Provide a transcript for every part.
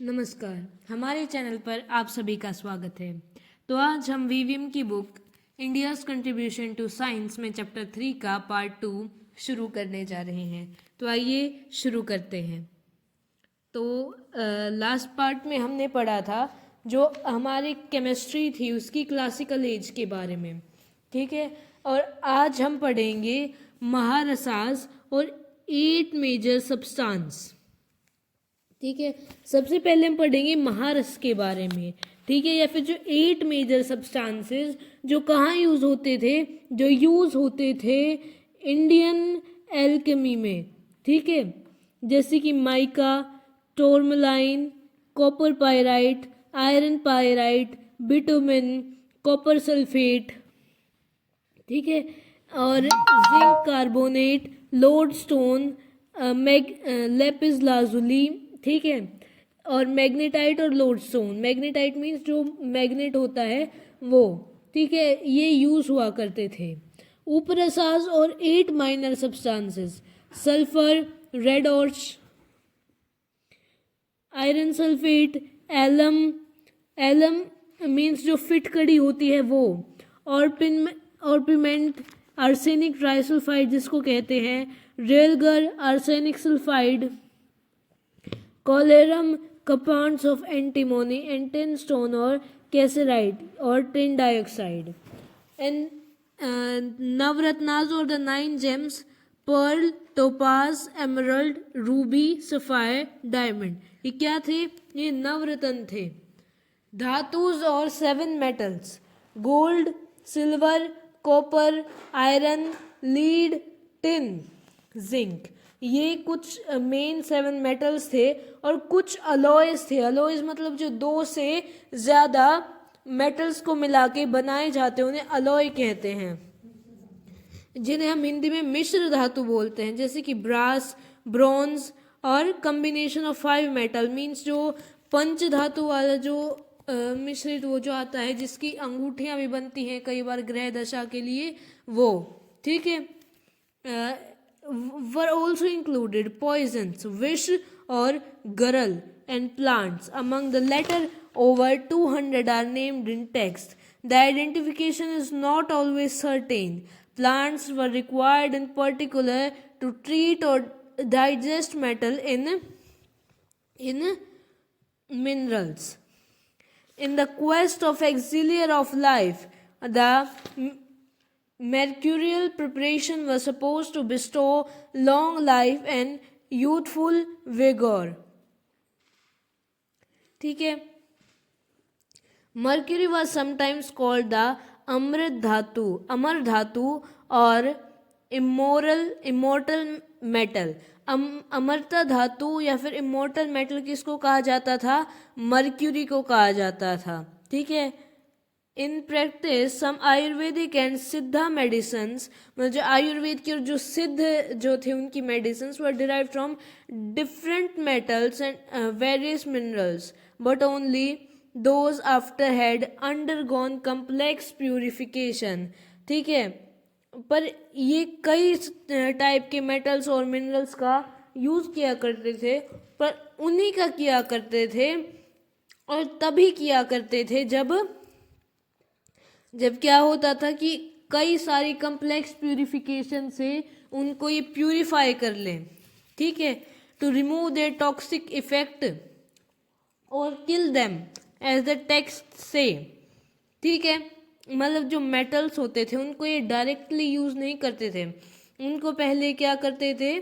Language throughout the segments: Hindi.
नमस्कार, हमारे चैनल पर आप सभी का स्वागत है। तो आज हम वीवीएम की book India's contribution to science में चैप्टर 3 का पार्ट 2 शुरू करने जा रहे हैं। तो आइए शुरू करते हैं। तो लास्ट पार्ट में हमने पढ़ा था जो हमारी केमिस्ट्री थी उसकी क्लासिकल एज के बारे में, ठीक है। और आज हम पढ़ेंगे महारसास और 8 मेजर सब्सटेंस, ठीक है। सबसे पहले हम पढ़ेंगे महारस के बारे में, ठीक है, या फिर जो 8 मेजर सब्सटेंसेस जो कहाँ यूज होते थे, जो यूज होते थे इंडियन एल्केमी में, ठीक है। जैसे कि mica, tourmaline, copper pyrite, iron pyrite, bitumen, copper sulphate, ठीक है, और zinc carbonate, lode stone, lapis lazuli, ठीक है, और मैग्नेटाइट और लोड स्टोन। मैग्नेटाइट मीन्स जो मैग्नेट होता है वो, ठीक है, ये यूज हुआ करते थे। उपरसास और 8 माइनर सब्सटेंसेस, सल्फर, रेड ऑर्च, iron sulphate, alum, alum means जो फिट कड़ी होती है वो, ऑर्पिमेंट, आर्सेनिक ट्राइसल्फाइड जिसको कहते हैं, रेलगर, आर्सेनिक सल्फाइड, कॉलेरम, compounds of antimony and tin stone और कैसेराइड और टिन डाइऑक्साइड। एंड नवरत्नाज और the 9 gems, pearl, topaz, emerald, ruby, sapphire, diamond. ये क्या थे? ये नवरत्न थे। धातुज और 7 metals, gold, silver, copper, iron, lead, tin, zinc. ये कुछ मेन 7 मेटल्स थे। और कुछ अलॉयज थे। अलॉयज मतलब जो 2 से ज़्यादा मेटल्स को मिला के बनाए जाते हैं उन्हें अलॉय कहते हैं, जिन्हें हम हिंदी में मिश्र धातु बोलते हैं। जैसे कि ब्रास, ब्रॉन्ज और कम्बिनेशन ऑफ 5 मेटल मीन्स जो पंच धातु वाला जो मिश्रित वो जो आता है जिसकी अंगूठियां भी बनती हैं कई बार ग्रह दशा के लिए, वो, ठीक है। were also included poisons, विष और गरल, and plants. Among the latter, over 200 are named in text. The identification is not always certain. Plants were required in particular to treat or digest metal in minerals. In the quest of elixir of life, the mercurial preparation was supposed to bestow long life and youthful vigor, ठीक है। Mercury was sometimes called the अमृत धातु, अमर धातु, और इमोर्टल मेटल। अमरता धातु या फिर इमोर्टल मेटल किसको कहा जाता था? मर्क्यूरी को कहा जाता था, ठीक है। In practice some Ayurvedic and Siddha medicines, मतलब जो आयुर्वेद की और जो सिद्ध जो थे उनकी medicines were derive from different metals and various minerals, but only those after had undergone complex purification, ठीक है। पर ये कई टाइप के मेटल्स और मिनरल्स का यूज किया करते थे, पर उन्हीं का किया करते थे और तभी किया करते थे जब क्या होता था कि कई सारी कम्प्लेक्स प्यूरिफिकेशन से उनको ये प्यूरिफाई कर लें, ठीक है, to remove their toxic effect और kill them as the text से, ठीक है। मतलब जो मेटल्स होते थे उनको ये डायरेक्टली यूज नहीं करते थे, उनको पहले क्या करते थे?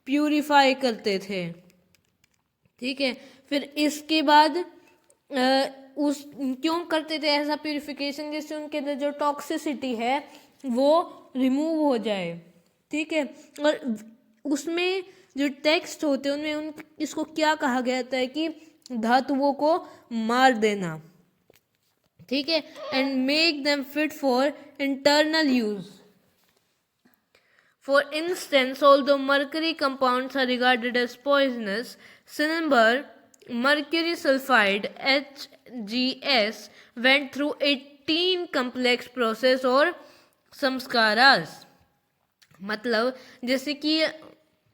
प्यूरिफाई करते थे, ठीक है। फिर इसके बाद उस क्यों करते थे ऐसा प्यूरिफिकेशन? जिससे उनके अंदर जो टॉक्सिसिटी है वो रिमूव हो जाए, ठीक है। और उसमें जो टेक्स्ट होते हैं उनमें इसको क्या कहा गया था कि धातुओं को मार देना, ठीक है, and make them fit for internal use. For instance, although mercury compounds are regarded as poisonous, Cinnabar, mercury sulfide HGS, went through 18 complex process और संस्कारास। मतलब जैसे कि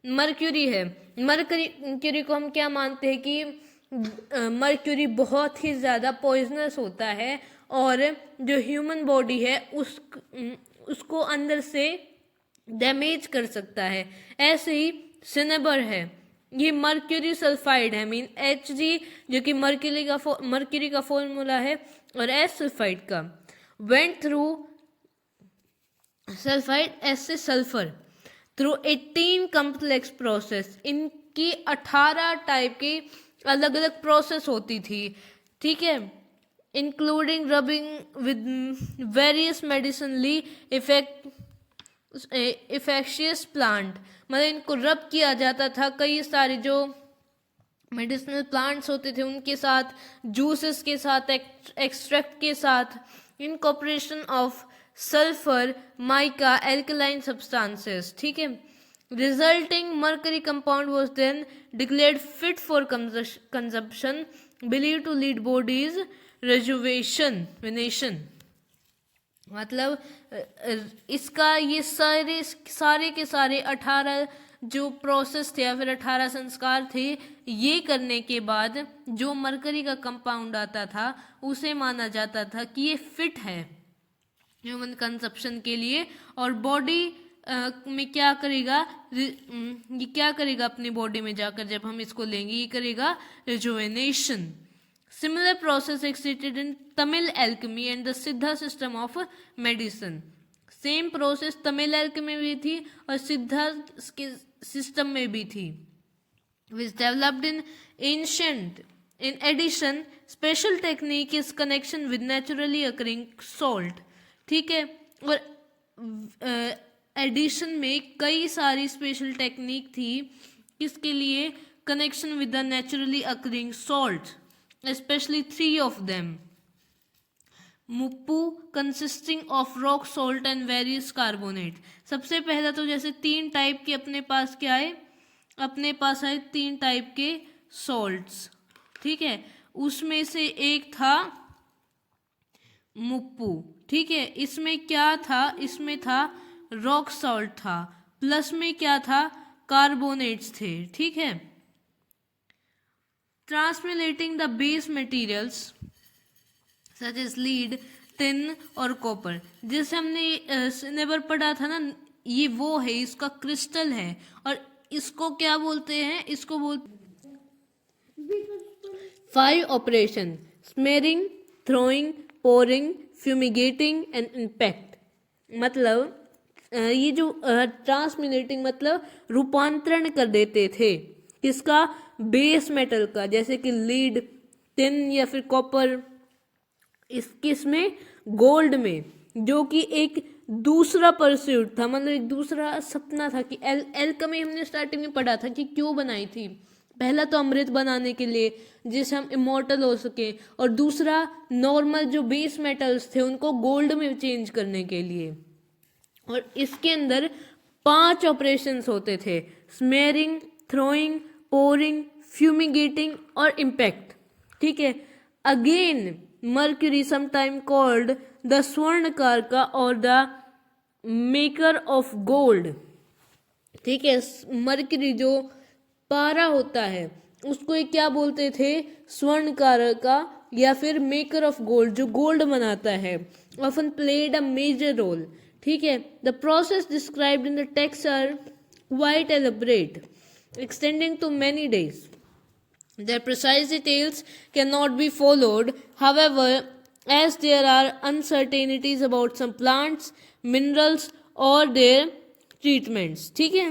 मर्क्यूरी है, मर्क्यूरी को हम क्या मानते हैं कि मर्क्यूरी बहुत ही ज़्यादा पॉइजनस होता है और जो ह्यूमन बॉडी है उसको अंदर से डैमेज कर सकता है। ऐसे ही सिनेबर है, ये मर्क्यूरी सल्फाइड है, मीन Hg जो कि मर्क्यूरी का फॉर्मूला है, और एस सल्फाइड का वेंट थ्रू सल्फाइड एस से सल्फर थ्रू 18 कम्प्लेक्स प्रोसेस। इनकी 18 टाइप की अलग अलग प्रोसेस होती थी, ठीक है, including rubbing with various medicinally efficacious plant, मतलब इनको रब किया जाता था कई सारे जो मेडिसिनल प्लांट्स होते थे उनके साथ, जूसेस के साथ, एक्सट्रैक्ट के साथ, incorporation of sulphur mica alkaline substances, ठीक है। Resulting mercury compound was then declared fit for consumption, believe to lead bodies rejuvenation. मतलब इसका ये सारे के सारे 18 जो प्रोसेस थे या फिर 18 संस्कार थे, ये करने के बाद जो मरकरी का कंपाउंड आता था उसे माना जाता था कि ये फिट है ह्यूमन कंजप्शन के लिए, और बॉडी में क्या करेगा, ये क्या करेगा अपनी बॉडी में जाकर जब हम इसको लेंगे, ये करेगा rejuvenation. Similar process existed in Tamil alchemy and the Siddha system of medicine. Same process Tamil alchemy में भी थी और सिद्धा के सिस्टम में भी थी, which developed in ancient. In addition, special technique is connection with naturally occurring salt, ठीक है, और एडिशन में कई सारी स्पेशल टेक्निक थी, किसके लिए, connection with the naturally occurring salt, especially 3 of them. मुप्पू consisting of rock salt and various carbonate. सबसे पहला तो जैसे 3 टाइप के अपने पास क्या आए, अपने पास आए 3 टाइप के सॉल्ट्स, ठीक है, उसमें से एक था मुप्पू, ठीक है, इसमें क्या था, इसमें था रॉक सॉल्ट था, प्लस में क्या था, कार्बोनेट्स थे, ठीक है। Transmutating the base materials such as lead, tin और कॉपर, जैसे हमने सिनेबर पढ़ा था ना, ये वो है, इसका क्रिस्टल है, और इसको क्या बोलते हैं, इसको बोलते 5 operation: smearing, throwing, pouring, fumigating and impact. मतलब ये जो ट्रांसम्यूटेटिंग मतलब रूपांतरण कर देते थे, किसका, बेस मेटल का, जैसे कि लीड, टिन या फिर कॉपर, इसमें गोल्ड में, जो कि एक दूसरा परस्यूट था, मतलब एक दूसरा सपना था कि एल्केमी हमने स्टार्टिंग में पढ़ा था कि क्यों बनाई थी, पहला तो अमृत बनाने के लिए जिससे हम इमॉर्टल हो सके, और दूसरा नॉर्मल जो बेस मेटल्स थे उनको गोल्ड में चेंज करने के लिए। और इसके अंदर 5 ऑपरेशंस होते थे: स्मेरिंग, थ्रोइंग, पोरिंग, फ्यूमिगेटिंग और इम्पैक्ट, ठीक है। Again mercury sometime called the स्वर्णकारका और द मेकर ऑफ गोल्ड, ठीक है। मर्क्यूरी जो पारा होता है उसको ये क्या बोलते थे, स्वर्णकारका या फिर मेकर ऑफ गोल्ड, जो गोल्ड बनाता है, often played a major role, ठीक है। The process described in the text are quite elaborate, extending to many days. Their precise details cannot be followed, however, as there are uncertainties about some plants, minerals or their treatments, ठीक है।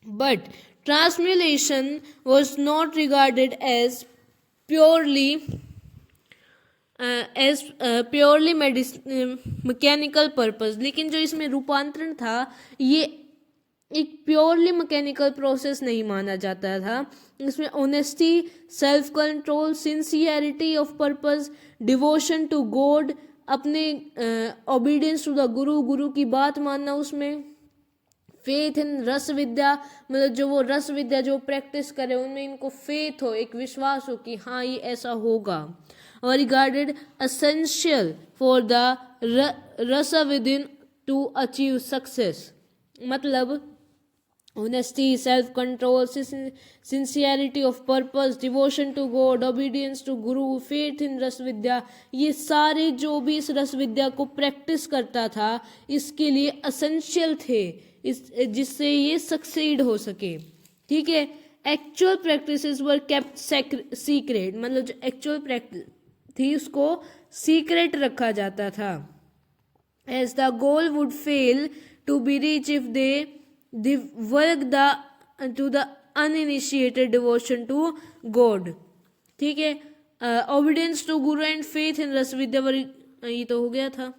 But transmutation was not regarded as purely mechanical purpose, लेकिन जो इसमें रूपांतरण था ये एक प्योरली मैकेनिकल प्रोसेस नहीं माना जाता था। इसमें honesty, self control, sincerity of purpose, devotion to God, अपने ओबीडियंस टू द गुरु, गुरु की बात मानना, उसमें फेथ इन रस विद्या, मतलब जो वो रस विद्या जो प्रैक्टिस करे उनमें इनको फेथ हो, एक विश्वास हो कि हाँ ये ऐसा होगा, और regarded essential for the rasa within to achieve success, मतलब honesty, self-control, sincerity of purpose, devotion to God, obedience to Guru, faith in रस विद्या, ये सारे जो भी इस रस विद्या को प्रैक्टिस करता था इसके लिए असेंशियल थे, इस जिससे ये सक्सीड हो सके। ठीक है, एक्चुअल प्रैक्टिसेस वर केप्ट सीक्रेट, मतलब जो एक्चुअल प्रैक्टिस थी उसको सीक्रेट रखा जाता था। as the goal would fail to be reached if they divulge to the uninitiated devotion to God। ठीक है, obedience to Guru and faith in रस विद्या, ये तो हो गया था।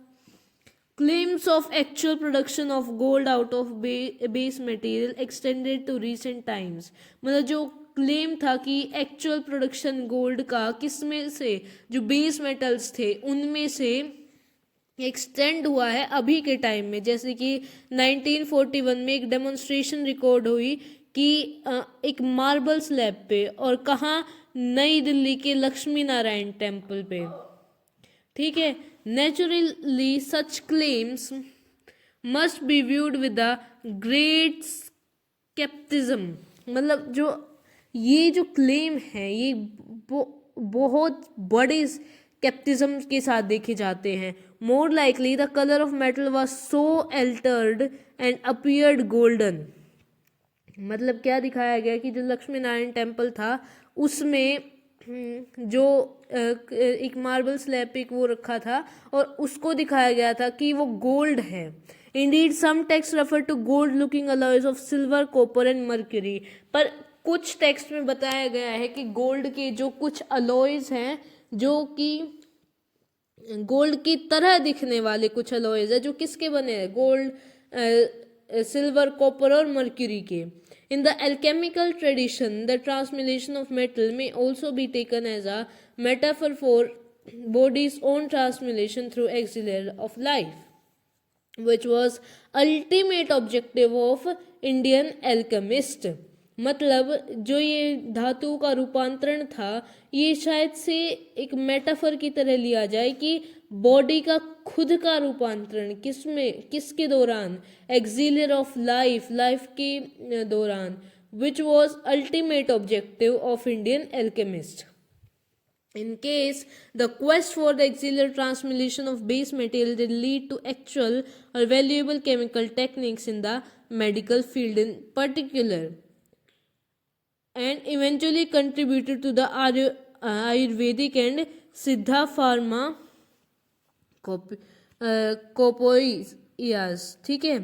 Claims of actual production of gold out of base material extended to recent times, मतलब जो क्लेम था कि एक्चुअल प्रोडक्शन गोल्ड का किस में से, जो बेस मेटल्स थे उनमें से एक्सटेंड हुआ है अभी के टाइम में। जैसे कि 1941 में एक डेमोन्स्ट्रेशन रिकॉर्ड हुई कि एक मार्बल स्लैब पे, और कहाँ, नई दिल्ली के लक्ष्मी नारायण टेम्पल पे। ठीक है, naturally such claims must be viewed with the great scepticism, मतलब जो ये जो क्लेम है ये बहुत बड़े स्केप्टिज्म के साथ देखे जाते हैं। More likely the colour of metal was so Altered and appeared golden, मतलब क्या दिखाया गया कि जो लक्ष्मी नारायण टेम्पल था उसमें जो एक मार्बल स्लैब पे वो रखा था और उसको दिखाया गया था कि वो गोल्ड है। Indeed some text refer to gold looking alloys of silver, copper and mercury, पर कुछ टेक्स्ट में बताया गया है कि गोल्ड के जो कुछ अलॉयज हैं, जो कि गोल्ड की तरह दिखने वाले कुछ अलॉयज है, जो किसके बने हैं, गोल्ड, सिल्वर, कॉपर और मर्क्यूरी के। In the alchemical tradition, the transmutation of metal may also be taken as a metaphor for body's own transmutation through exile of life, which was ultimate objective of Indian alchemist। मतलब जो ये धातु का रूपांतरण था ये शायद से एक मेटाफर की तरह लिया जाए कि बॉडी का खुद का रूपांतरण किसमें, किसके दौरान, एक्सिलियर ऑफ लाइफ, लाइफ के दौरान, which was ultimate objective of Indian alchemist. In case the quest for the auxiliary transmutation of base material did lead to actual or valuable chemical techniques in the medical field in particular, and eventually contributed to the Ayurvedic and Siddha pharma कोपोइयास। ठीक है,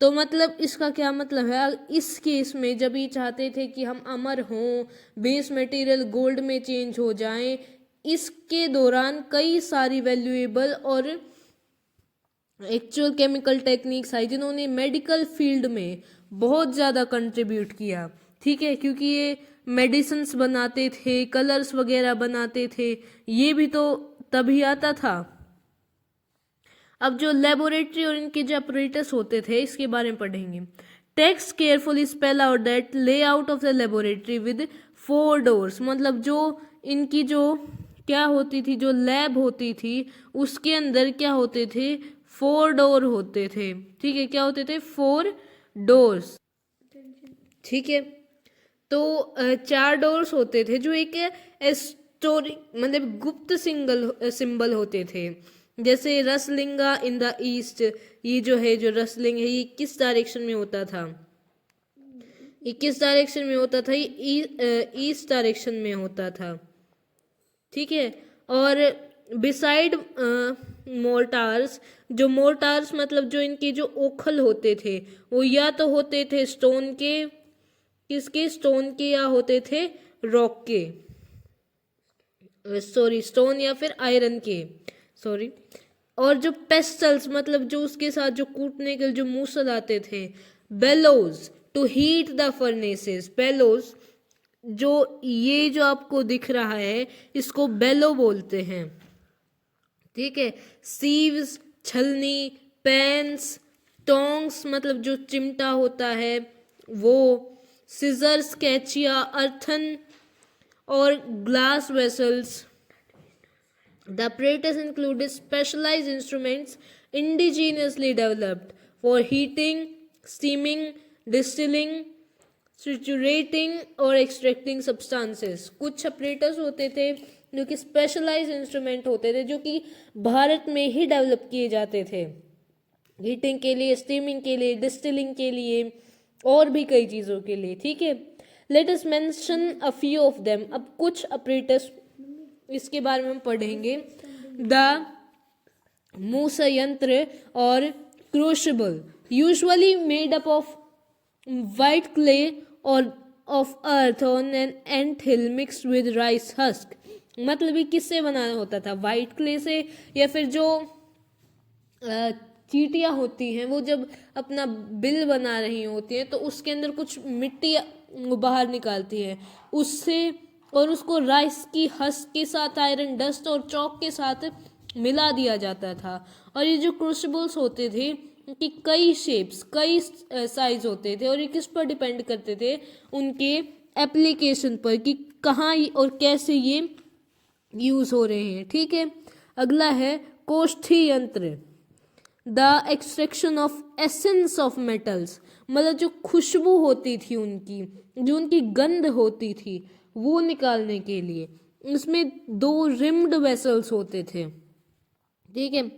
तो मतलब इसका क्या मतलब है, इस केस में जब ये चाहते थे कि हम अमर हों, बेस मटेरियल गोल्ड में चेंज हो जाएं, इसके दौरान कई सारी वैल्यूएबल और एक्चुअल केमिकल टेक्निक्स आई जिन्होंने मेडिकल फील्ड में बहुत ज़्यादा कंट्रीब्यूट किया। ठीक है, क्योंकि ये मेडिसिन्स बनाते थे, कलर्स वगैरह बनाते थे, ये भी तो तभी आता था। अब जो लेबोरेटरी और इनके जो अपरेटस होते थे इसके बारे में पढ़ेंगे। Text carefully spell out that layout of the laboratory with 4 doors, मतलब जो इनकी जो क्या होती थी, जो लैब होती थी उसके अंदर क्या होते थे, 4 डोर होते थे। ठीक है, क्या होते थे, 4 डोर्स। ठीक है, तो 4 डोर्स होते थे जो एक स्टोरी, मतलब गुप्त सिंबल होते थे। जैसे रसलिंगा इन द ईस्ट, ये जो है, जो रसलिंग है ये किस डायरेक्शन में होता था, ये किस डायरेक्शन में होता था, ये ईस्ट डायरेक्शन में होता था। ठीक है, और बिसाइड मोर्टार्स, जो मोर्टार्स मतलब जो इनके जो ओखल होते थे वो या तो होते थे स्टोन के, किसके, स्टोन के, या होते थे रॉक के, सॉरी स्टोन या फिर आयरन के, सॉरी। और जो पेस्टल्स मतलब जो उसके साथ जो कूटने के जो मूसल आते थे, bellows to heat the furnaces, bellows जो ये जो आपको दिख रहा है इसको बेलो बोलते हैं। ठीक है, सीव्स, छलनी, पेन्स, टोंग्स मतलब जो चिमटा होता है वो, सिजर्स, कैचिया, अर्थन और glass vessels. The apparatus included specialized instruments indigenously developed for heating, steaming, distilling, triturating और एक्सट्रैक्टिंग सब्सटेंसेस। कुछ सेपरेटर्स होते थे जो कि स्पेशलाइज्ड इंस्ट्रूमेंट होते थे, जो कि भारत में ही डेवलप किए जाते थे, हीटिंग के लिए, स्टीमिंग के लिए, डिस्टिलिंग के लिए और भी कई चीज़ों के लिए। ठीक है, let us mention a few of them. अब कुछ ऑपरेटर्स इसके बारे में हम पढ़ेंगे। द मूसा यंत्र और क्रूशिबल, usually made up of white clay or of earth on an ant hill mixed with rice husk। मतलब ये किससे बनाना होता था? वाइट क्ले से, या फिर जो चींटियाँ होती हैं वो जब अपना बिल बना रही होती हैं तो उसके अंदर कुछ मिट्टी बाहर निकालती है उससे, और उसको राइस की हस्क के साथ, आयरन डस्ट और चौक के साथ मिला दिया जाता था। और ये जो क्रूशिबल्स होते थे कि कई शेप्स, कई साइज होते थे, और ये किस पर डिपेंड करते थे? उनके एप्लीकेशन पर, कि कहाँ और कैसे ये यूज हो रहे हैं। ठीक है, अगला है कोष्ठी यंत्र। The extraction of essence of metals, मतलब जो खुशबू होती थी उनकी, जो उनकी गंध होती थी, वो निकालने के लिए इसमें 2 रिम्ड वेसल्स होते थे। ठीक है,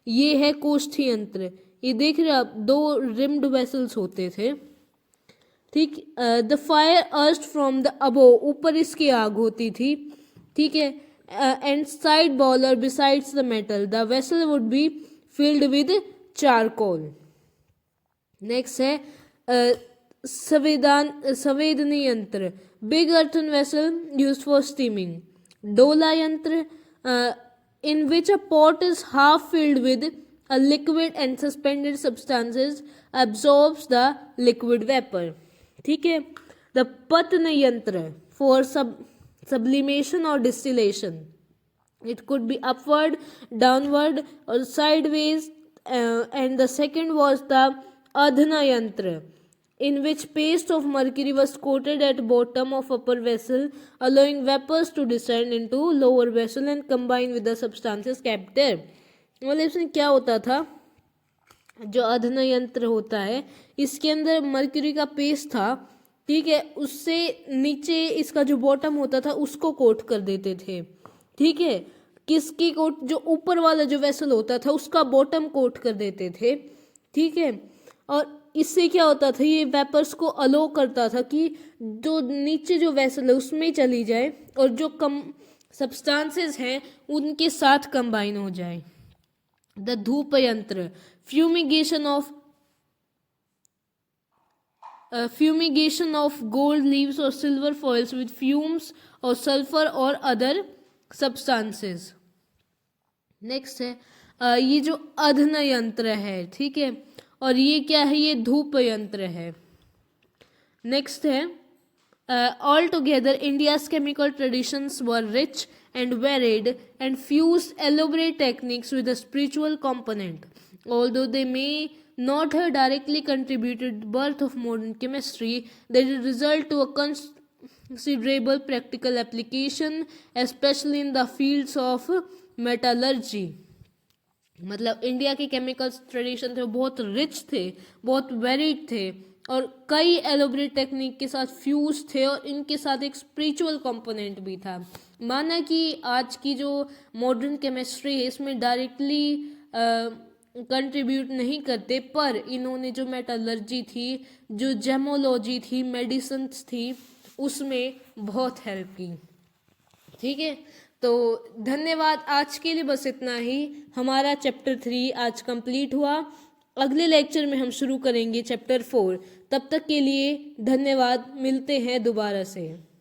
ये है कोष्ठी यंत्र। ये देख रहे हो आप, 2 रिम्ड वेसल्स होते थे। ठीक, the fire erst from the above, ऊपर इसकी आग होती थी। ठीक है, and side bowler besides the metal, the vessel would be filled with charcoal. Next है संवेदनी यंत्र, big earthen vessel used for steaming. डोला यंत्र, in which a pot is half filled with a liquid and suspended substances absorbs the liquid vapor। ठीक है, the पतन यंत्र for sublimation or distillation, it could be upward, downward or sideways, and the second was the adhna yantra, in which paste of mercury was coated at bottom of upper vessel, allowing vapors to descend into lower vessel and combine with the substances kept there। मतलब इसमें क्या होता था? जो अधना यंत्र होता है, इसके अंदर मर्क्यूरी का पेस्ट था। ठीक है, उससे नीचे इसका जो बॉटम होता था उसको कोट कर देते थे। ठीक है, किसकी कोट? जो ऊपर वाला जो वेसल होता था उसका बॉटम कोट कर देते थे। ठीक है, और इससे क्या होता था? ये वेपर्स को अलो करता था कि जो नीचे जो वेसल है उसमें चली जाए और जो कम सब्सटेंसेस हैं उनके साथ कंबाइन हो जाए। द धूप यंत्र, फ्यूमिगेशन ऑफ गोल्ड लीव्स और सिल्वर फॉइल्स विद फ्यूम्स और सल्फर और अदर सब्सटेंसेस। नेक्स्ट है ये जो अधन यंत्र है। ठीक है, और ये क्या है? ये धूप यंत्र है। नेक्स्ट है all together India's chemical traditions were rich and varied and fused elaborate techniques with a spiritual component. Although they may not have directly contributed to the birth of modern chemistry, they did result to a considerable practical application, especially in the fields of metallurgy। मतलब इंडिया के केमिकल्स ट्रेडिशन थे वो बहुत रिच थे, बहुत वेरिड थे, और कई एलोबरेट टेक्निक के साथ फ्यूज थे, और इनके साथ एक स्पिरिचुअल कंपोनेंट भी था। माना कि आज की जो मॉडर्न केमिस्ट्री है इसमें डायरेक्टली कंट्रीब्यूट नहीं करते, पर इन्होंने जो मेटलर्जी थी, जो जेमोलॉजी थी, मेडिसिन्स थी, उसमें बहुत हेल्प की। ठीक है, तो धन्यवाद। आज के लिए बस इतना ही। हमारा चैप्टर 3 आज कंप्लीट हुआ। अगले लेक्चर में हम शुरू करेंगे चैप्टर 4। तब तक के लिए धन्यवाद, मिलते हैं दोबारा से।